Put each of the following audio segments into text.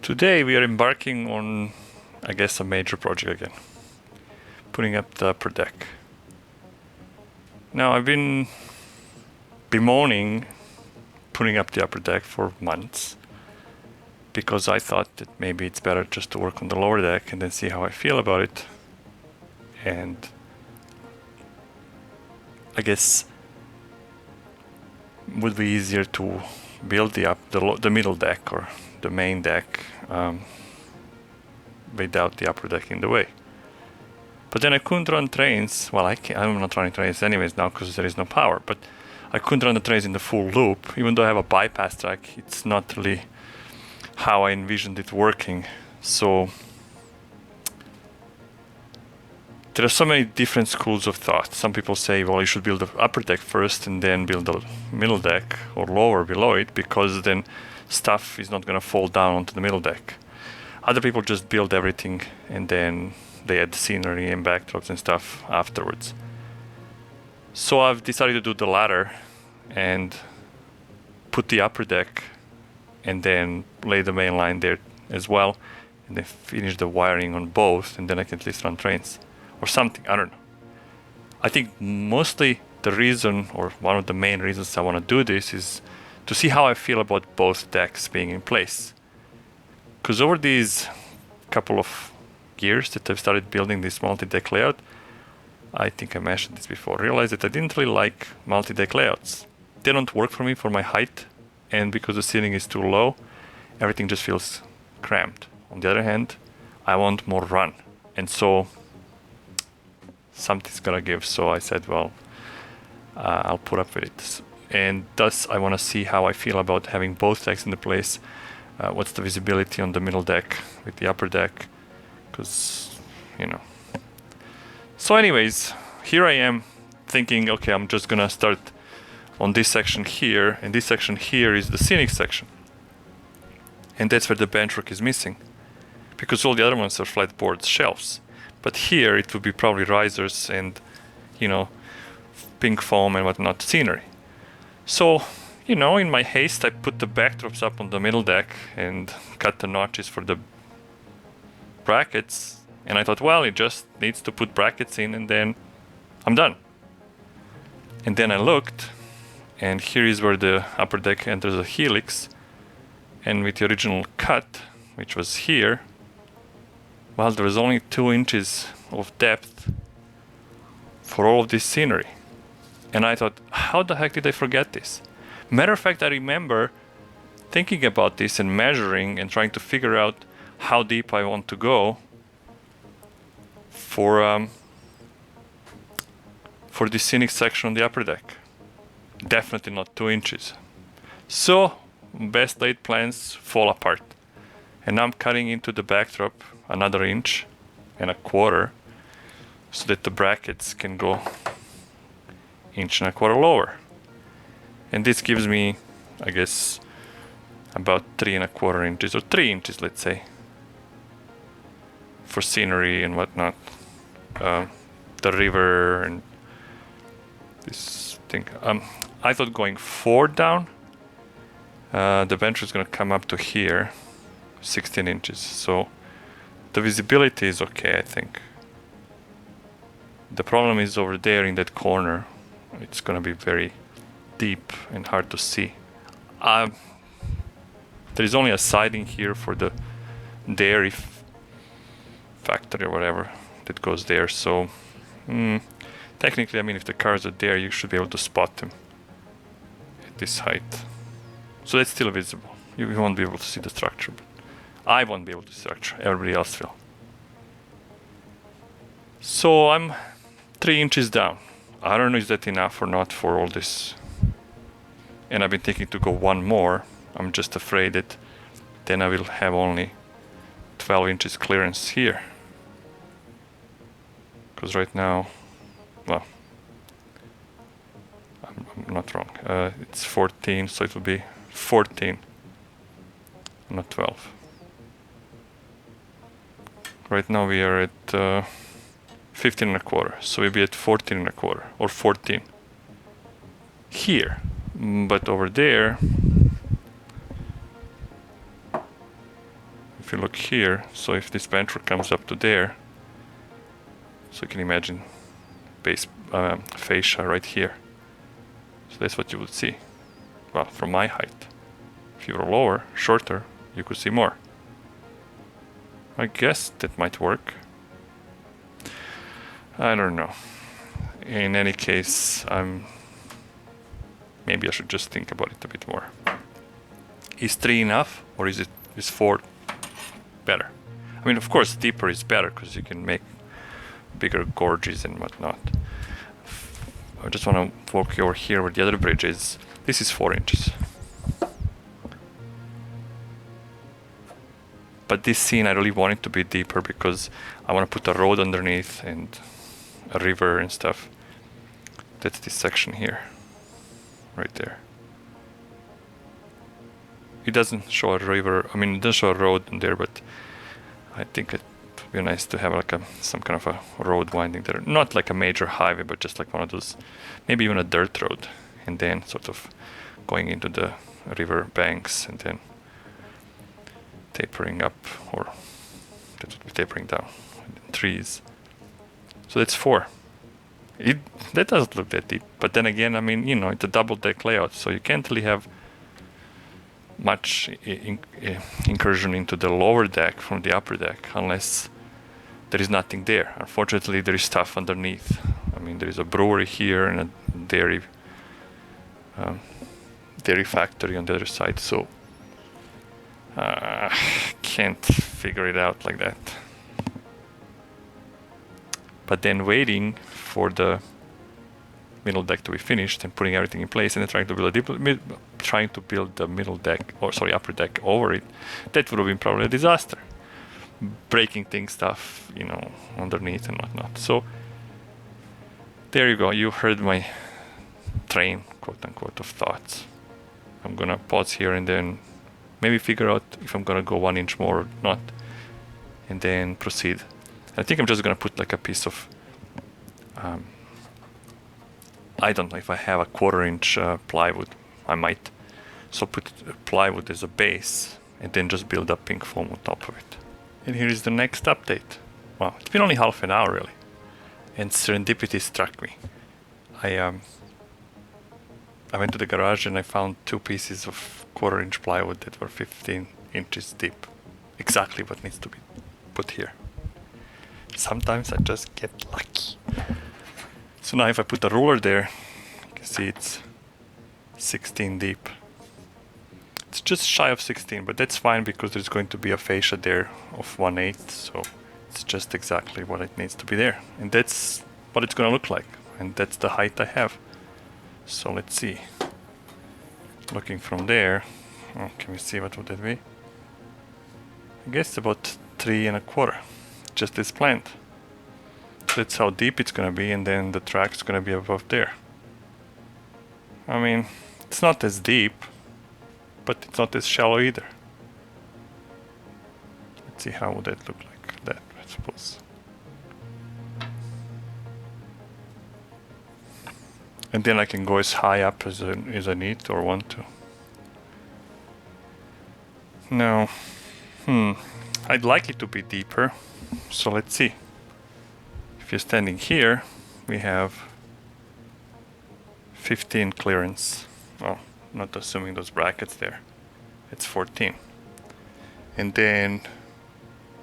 Today we are embarking on, I guess, a major project again. Putting up the upper deck. Now I've been bemoaning putting up the upper deck for months because I thought that maybe it's better just to work on the lower deck and then see how I feel about it. And I guess it would be easier to build the middle deck or the main deck without the upper deck in the way. But then I couldn't run trains. Well, I'm not running trains anyways now because there is no power, but I couldn't run the trains in the full loop. Even though I have a bypass track, it's not really how I envisioned it working. So there are so many different schools of thought. Some people say, well, you should build the upper deck first and then build the middle deck or lower below it, because then stuff is not going to fall down onto the middle deck. Other people just build everything and then they add scenery and backdrops and stuff afterwards. So I've decided to do the latter and put the upper deck and then lay the main line there as well, and then finish the wiring on both, and then I can at least run trains or something. I don't know. I think mostly the reason, or one of the main reasons I want to do this, is to see how I feel about both decks being in place. Because over these couple of years that I've started building this multi-deck layout, I think I mentioned this before, realized that I didn't really like multi-deck layouts. They don't work for me for my height, and because the ceiling is too low, everything just feels cramped. On the other hand, I want more run, and so something's gonna give. So I said, well, I'll put up with it. And thus I want to see how I feel about having both decks in the place. What's the visibility on the middle deck with the upper deck, because so anyways, here I am thinking, okay, I'm just gonna start on this section here, and this section here is the scenic section, and that's where the benchwork is missing, because all the other ones are flat boards, shelves, but here it would be probably risers and pink foam and whatnot, scenery. So in my haste, I put the backdrops up on the middle deck and cut the notches for the brackets, and I thought, well, it just needs to put brackets in and then I'm done. And then I looked, and here is where the upper deck enters a helix, and with the original cut, which was here, well, there was only 2 inches of depth for all of this scenery. And I thought, how the heck did I forget this? Matter of fact, I remember thinking about this and measuring and trying to figure out how deep I want to go for this scenic section on the upper deck. Definitely not 2 inches. So best laid plans fall apart, and I'm cutting into the backdrop another 1.25 inches so that the brackets can go 1.25 inches lower. And this gives me, I guess, about 3.25 inches, or 3 inches, let's say, for scenery and whatnot. The river and this thing. I thought going 4 down, the bench is going to come up to here, 16 inches. So the visibility is okay, I think. The problem is over there in that corner. It's going to be very deep and hard to see. There is only a siding here for the dairy factory or whatever that goes there. So technically, I mean, if the cars are there, you should be able to spot them at this height. So that's still visible. You won't be able to see the structure, but I won't be able to see the structure. Everybody else will. So I'm 3 inches down. I don't know if that's enough or not for all this. And I've been thinking to go 1 more. I'm just afraid that then I will have only 12 inches clearance here. Because right now, well, I'm not wrong. It's 14, so it will be 14, not 12. Right now we are at 15.25, so we'll be at 14.25 or 14 here. But over there, if you look here, so if this benchwork comes up to there, so you can imagine base fascia right here. So that's what you would see. Well, from my height. If you were lower, shorter, you could see more. I guess that might work. I don't know. In any case, maybe I should just think about it a bit more. Is 3 enough, or is 4 better? I mean, of course, deeper is better because you can make bigger gorges and whatnot. I just want to walk you over here where the other bridge is. This is 4 inches. But this scene, I really want it to be deeper because I want to put a road underneath and a river and stuff. That's this section here, right there. It doesn't show a river, I mean, it does show a road in there, but I think it would be nice to have like some kind of a road winding there. Not like a major highway, but just like one of those, maybe even a dirt road, and then sort of going into the river banks and then tapering up, or that would be tapering down, trees. So that's 4. That doesn't look that deep, but then again, I mean, you know, it's a double deck layout, so you can't really have much incursion into the lower deck from the upper deck unless there is nothing there. Unfortunately, there is stuff underneath. I mean, there is a brewery here and a dairy factory on the other side, so can't figure it out like that. But then waiting for the middle deck to be finished and putting everything in place and then trying to build the middle deck, or sorry, upper deck over it, that would have been probably a disaster. Breaking stuff, you know, underneath and whatnot. So there you go. You heard my train, quote unquote, of thoughts. I'm gonna pause here and then maybe figure out if I'm gonna go 1 inch more or not, and then proceed. I think I'm just gonna put like a piece of I don't know if I have a 1/4 inch plywood. I might. So put plywood as a base and then just build up pink foam on top of it. And here is the next update. Wow, it's been only half an hour really. And serendipity struck me. I went to the garage and I found 2 pieces of 1/4 inch plywood that were 15 inches deep. Exactly what needs to be put here. Sometimes I just get lucky. So now if I put a ruler there, you can see it's 16 deep. It's just shy of 16, but that's fine because there's going to be a fascia there of 1/8, so it's just exactly what it needs to be there. And that's what it's going to look like, and that's the height I have. So let's see. Looking from there, can we see what would that be? I guess about 3 1/4, just as planned. That's how deep it's gonna be, and then the track's gonna be above there. I mean, it's not as deep, but it's not as shallow either. Let's see how would that look like that, I suppose. And then I can go as high up as I need or want to. Now, I'd like it to be deeper, so let's see. If you're standing here, we have 15 clearance. Well, not assuming those brackets there. It's 14. And then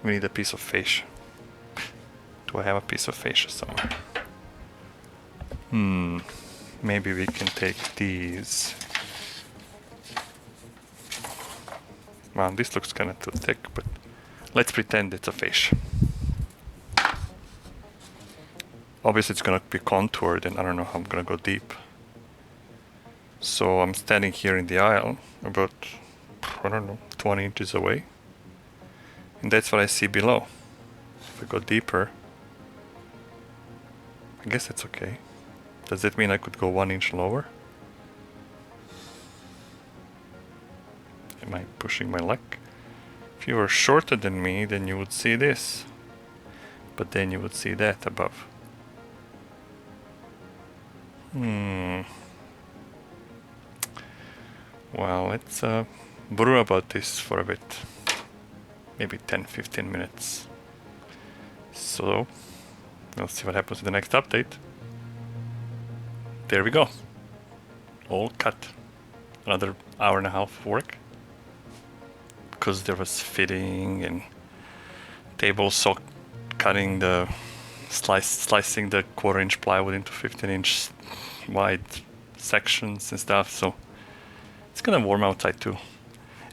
we need a piece of fascia. Do I have a piece of fascia somewhere? Maybe we can take these. Well, this looks kind of too thick, but let's pretend it's a fascia. Obviously it's going to be contoured and I don't know how I'm going to go deep. So I'm standing here in the aisle about, I don't know, 20 inches away. And that's what I see below. If I go deeper, I guess that's okay. Does that mean I could go 1 inch lower? Am I pushing my luck? If you were shorter than me, then you would see this. But then you would see that above. Well, let's brew about this for a bit. maybe 10-15 minutes. So we'll see what happens with the next update. There we go. All cut. Another hour and a half of work. Because there was fitting and table saw cutting the slicing the 1/4-inch plywood into 15-inch wide sections and stuff. So it's gonna warm outside too.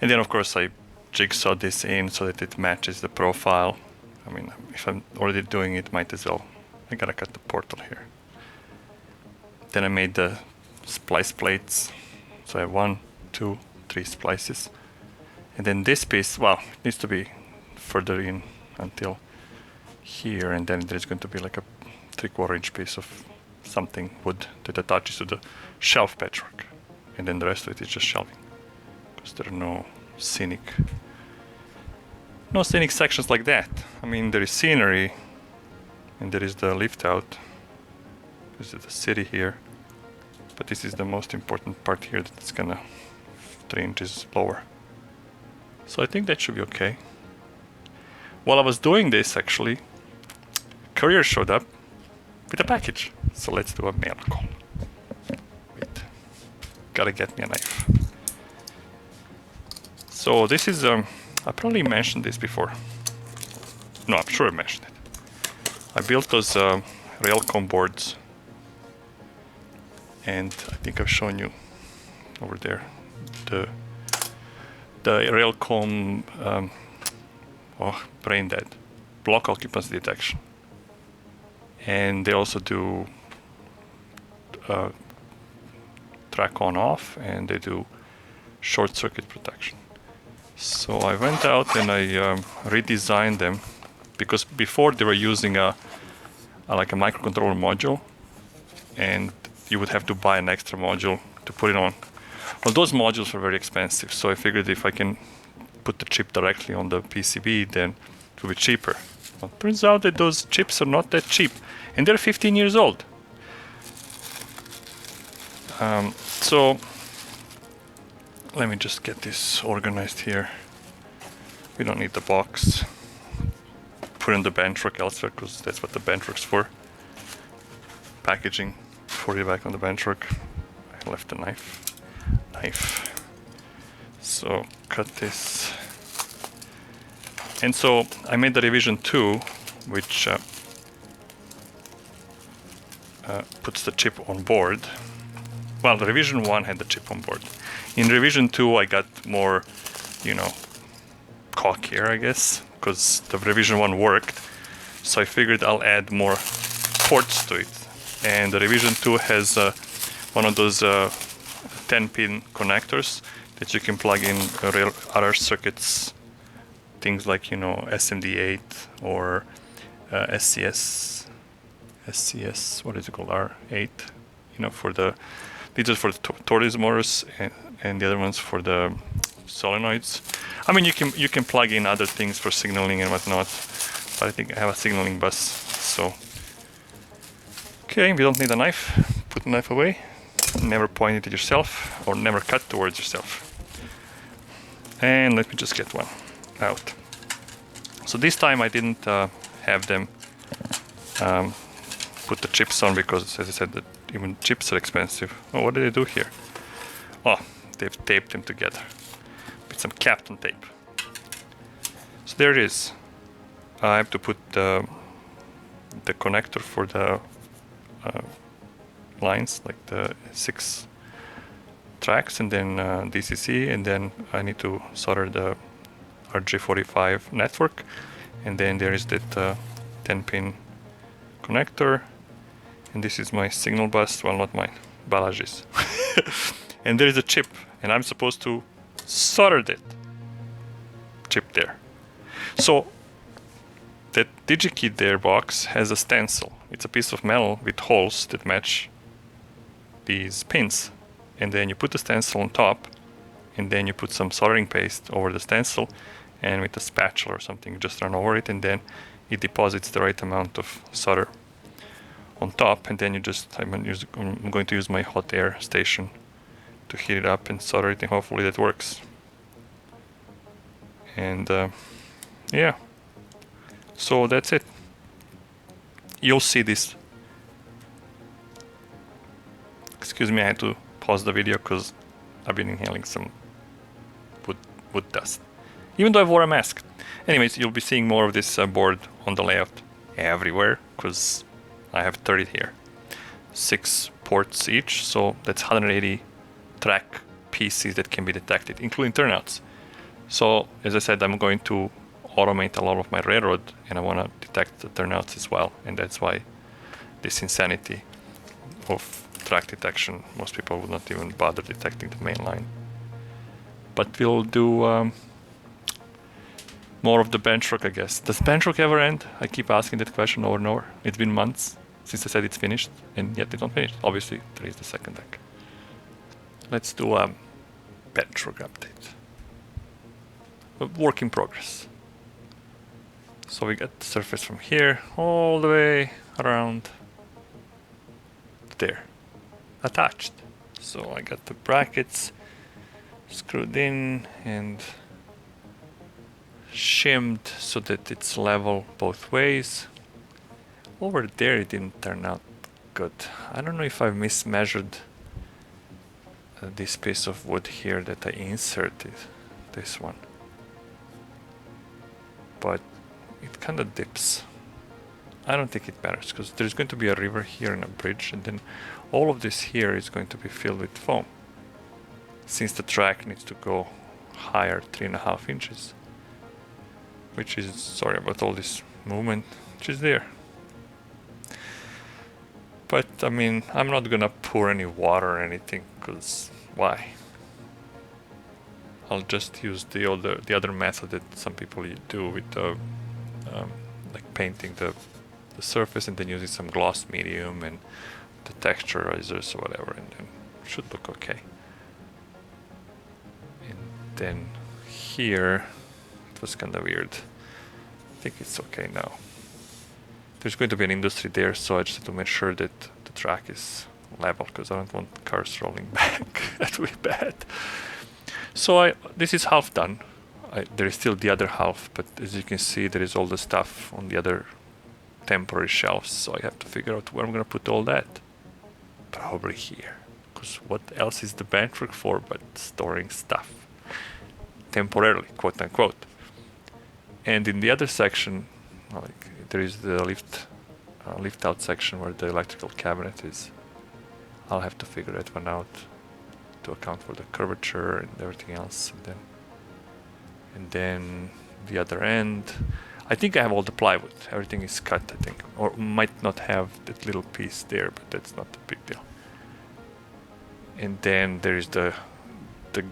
And then of course I jigsaw this in so that it matches the profile. I mean, if I'm already doing it, might as well. I gotta cut the portal here. Then I made the splice plates. So I have 1, 2, 3 splices. And then this piece, well, it needs to be further in until here, and then there's going to be like a 3/4-inch piece of something wood that attaches to the shelf patchwork. And then the rest of it is just shelving. Because there are no scenic sections like that. I mean, there is scenery, and there is the lift out. This is the city here. But this is the most important part here, that it's gonna 3 inches lower. So I think that should be okay. While I was doing this, actually, courier showed up with a package. So let's do a mail call. Wait, gotta get me a knife. So this is, I probably mentioned this before. No, I'm sure I mentioned it. I built those RailCom boards. And I think I've shown you over there the RailCom brain dead block occupancy detection, and they also do track on off, and they do short circuit protection. So I went out and I redesigned them, because before they were using like a microcontroller module, and you would have to buy an extra module to put it on. Well, those modules are very expensive, so I figured if I can put the chip directly on the PCB, then it will be cheaper. Well, it turns out that those chips are not that cheap, and they're 15 years old. So let me just get this organized here. We don't need the box. Put in the benchwork elsewhere, because that's what the benchwork's for. Packaging. Pour it back on the benchwork. I left the knife. So cut this. And so I made the revision 2, which puts the chip on board. Well, the revision 1 had the chip on board. In revision 2, I got more, cockier, I guess, because the revision 1 worked. So I figured I'll add more ports to it. And the revision 2 has one of those 10-pin connectors that you can plug in other circuits, things like SMD8 or SCS, what is it called, R8, for the, these are for the tortoise motors, and the other ones for the solenoids. I mean, you can plug in other things for signaling and whatnot, but I think I have a signaling bus, so. Okay, we don't need a knife. Put the knife away. Never point it at yourself, or never cut towards yourself. And let me just get one out. So this time I didn't have them put the chips on, because, as I said, that even chips are expensive. Oh, what did they do here? Oh, they've taped them together with some Kapton tape. So there it is. I have to put the connector for the lines, like the 6 tracks, and then DCC, and then I need to solder the RJ45 network, and then there is that 10-pin connector, and this is my signal bus, well, not mine, Balaji's. And there is a chip, and I'm supposed to solder that chip there. So that DigiKey there box has a stencil. It's a piece of metal with holes that match these pins. And then you put the stencil on top, and then you put some soldering paste over the stencil, and with a spatula or something, just run over it, and then it deposits the right amount of solder on top. And then I'm going to use my hot air station to heat it up and solder it, and hopefully that works. And yeah, so that's it. You'll see this. Excuse me, I had to pause the video because I've been inhaling some wood dust, even though I wore a mask. Anyways, you'll be seeing more of this board on the layout everywhere because I have 30 here, 6 ports each, so that's 180 track pieces that can be detected, including turnouts. So as I said, I'm going to automate a lot of my railroad, and I want to detect the turnouts as well, and that's why this insanity of track detection. Most people would not even bother detecting the main line. But we'll do more of the benchwork, I guess. Does benchwork ever end? I keep asking that question over and over. It's been months since I said it's finished, and yet it's not finished. Obviously, there is the second deck. Let's do a benchwork update. A work in progress. So we got the surface from here all the way around there, attached. So I got the brackets screwed in and shimmed so that it's level both ways. Over there it didn't turn out good. I don't know if I mismeasured this piece of wood here that I inserted, this one, but it kind of dips. I don't think it matters because there's going to be a river here and a bridge, and then all of this here is going to be filled with foam, since the track needs to go higher 3.5 inches, which is, sorry about all this movement, which is there. But I mean, I'm not gonna pour any water or anything, because why? I'll just use the other method that some people do with the like painting the surface and then using some gloss medium and the texturizers or whatever, and then it should look okay. And then here it was kind of weird. I think it's okay now. There's going to be an industry there, so I just have to make sure that the track is level, because I don't want cars rolling back. That would be bad. So this is half done. There is still the other half, but as you can see, there is all the stuff on the other temporary shelves, so I have to figure out where I'm going to put all that. Probably here, because what else is the benchwork for but storing stuff temporarily, quote unquote. And in the other section, like, there is the lift out section where the electrical cabinet is. I'll have to figure that one out to account for the curvature and everything else, and then the other end. I think I have all the plywood. Everything is cut, I think, or might not have that little piece there, but that's not a big deal. And then there is the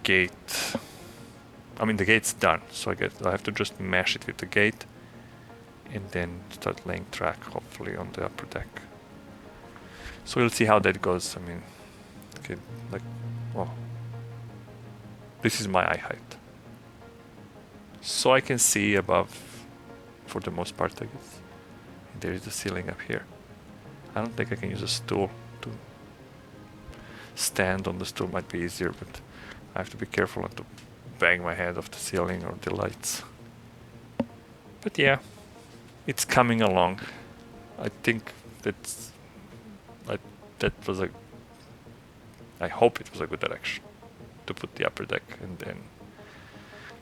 gate. I mean, the gate's done, so I have to just mesh it with the gate, and then start laying track, hopefully, on the upper deck. So we'll see how that goes. I mean, okay, like, well, this is my eye height, so I can see above. For the most part, I guess. There is the ceiling up here. I don't think I can use a stool to stand on. The stool might be easier, but I have to be careful not to bang my head off the ceiling or the lights. But yeah, it's coming along. I think I hope it was a good direction to put the upper deck and then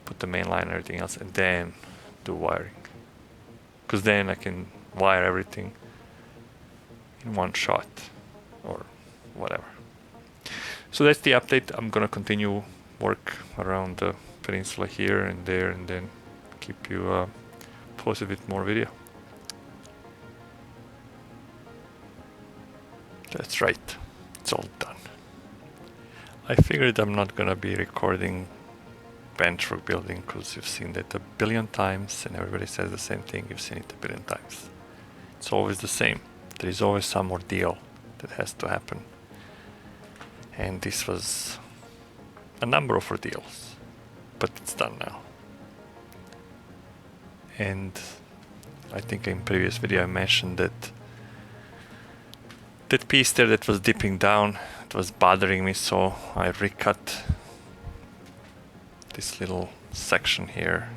put the main line and everything else, and then do wiring. Because then I can wire everything in one shot or whatever. So that's the update. I'm gonna continue work around the peninsula here and there, and then keep you posted with more video. That's right, it's all done. I figured I'm not gonna be recording benchwork building because you've seen that a billion times and everybody says the same thing. You've seen it a billion times. It's always the same. There is always some ordeal that has to happen, and this was a number of ordeals, but it's done now. And I think in previous video I mentioned that piece there that was dipping down, it was bothering me, so I recut this little section here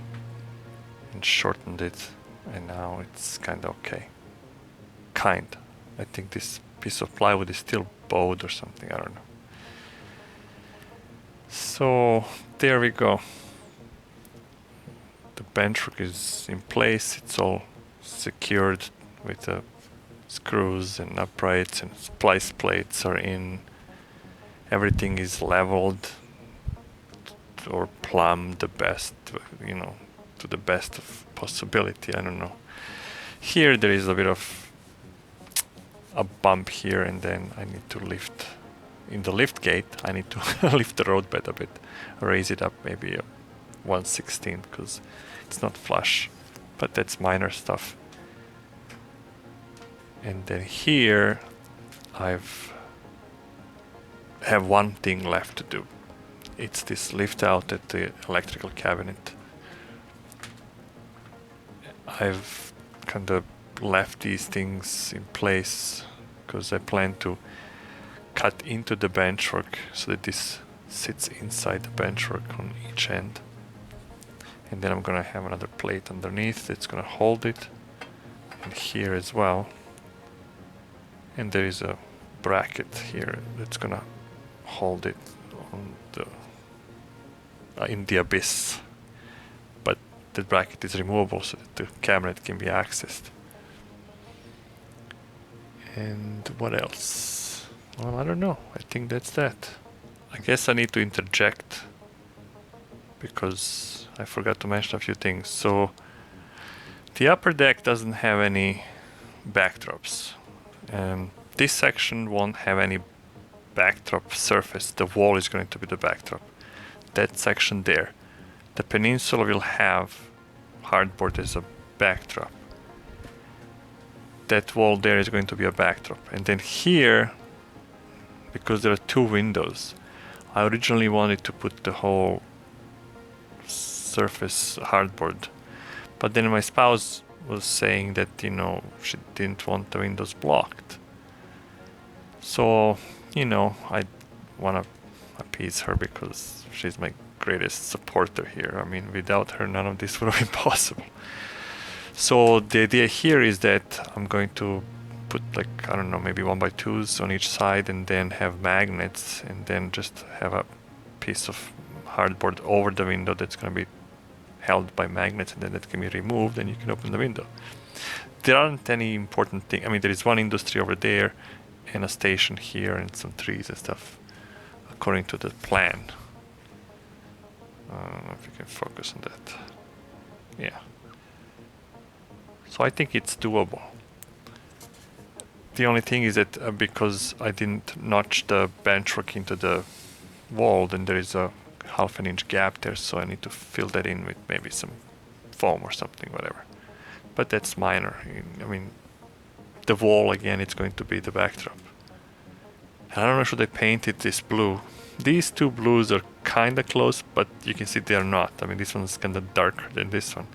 and shortened it, and now it's kind of okay. I think this piece of plywood is still bowed or something, I don't know. So there we go. The benchwork is in place, it's all secured with screws and uprights, and splice plates are in. Everything is leveled or plumbed the best, to the best of possibility. I don't know. Here there is a bit of a bump here, and then I need to lift. In the lift gate, I need to lift the road bed a bit, raise it up maybe 1/16 because it's not flush, but that's minor stuff. And then here have one thing left to do. It's this lift out at the electrical cabinet. I've kind of left these things in place because I plan to cut into the benchwork so that this sits inside the benchwork on each end. And then I'm gonna have another plate underneath that's gonna hold it, and here as well. And there is a bracket here that's gonna hold it on the in the abyss, but the bracket is removable so that the cabinet can be accessed. And what else? Well, I don't know. I think that's that. I guess I need to interject because I forgot to mention a few things. So the upper deck doesn't have any backdrops. This section won't have any backdrop surface. The wall is going to be the backdrop. That section there. The peninsula will have hardboard as a backdrop. That wall there is going to be a backdrop. And then here, because there are two windows, I originally wanted to put the whole surface hardboard. But then my spouse was saying that, she didn't want the windows blocked. So, I want to appease her because she's my greatest supporter here. I mean, without her, none of this would have been possible. So the idea here is that I'm going to put maybe 1x2s on each side, and then have magnets, and then just have a piece of hardboard over the window that's going to be held by magnets, and then that can be removed and you can open the window. There aren't any important things. I mean, there is one industry over there and a station here and some trees and stuff according to the plan. I don't know if you can focus on that. Yeah. So I think it's doable. The only thing is that because I didn't notch the benchwork into the wall, then there is a 1/2 inch gap there, so I need to fill that in with maybe some foam or something, whatever. But that's minor. I mean, the wall again, it's going to be the backdrop. I don't know, should I paint it this blue? These two blues are kind of close, but you can see they're not. I mean, this one's kind of darker than this one.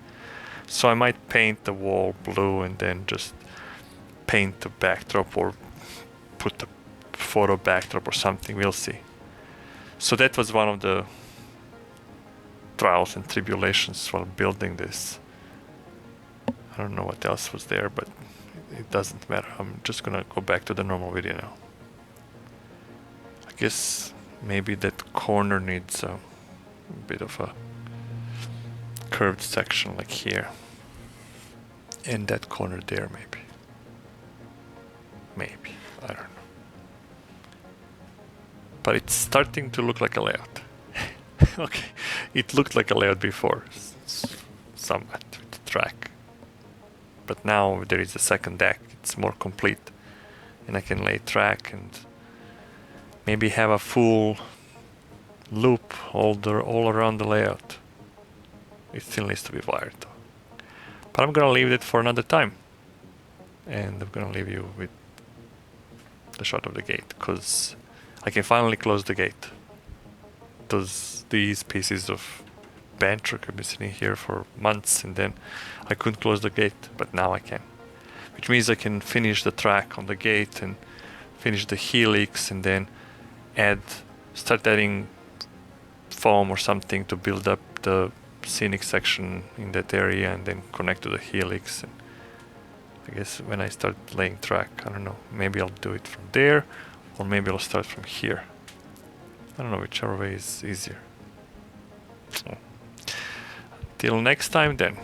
So I might paint the wall blue and then just paint the backdrop or put the photo backdrop or something. We'll see. So that was one of the trials and tribulations while building this. I don't know what else was there, but it doesn't matter. I'm just gonna go back to the normal video now. I guess maybe that corner needs a bit of a curved section like here, and that corner there maybe, I don't know, but it's starting to look like a layout. Okay, it looked like a layout before, somewhat with the track, but now there is a second deck. It's more complete, and I can lay track and maybe have a full loop all around the layout. It still needs to be wired though. But I'm gonna leave it for another time, and I'm gonna leave you with the shot of the gate, because I can finally close the gate. These pieces of benchwork have been sitting here for months, and then I couldn't close the gate, but now I can, which means I can finish the track on the gate and finish the helix, and then start adding foam or something to build up the scenic section in that area and then connect to the helix. And I guess when I start laying track, I don't know, maybe I'll do it from there, or maybe I'll start from here. I don't know, whichever way is easier. Till next time then.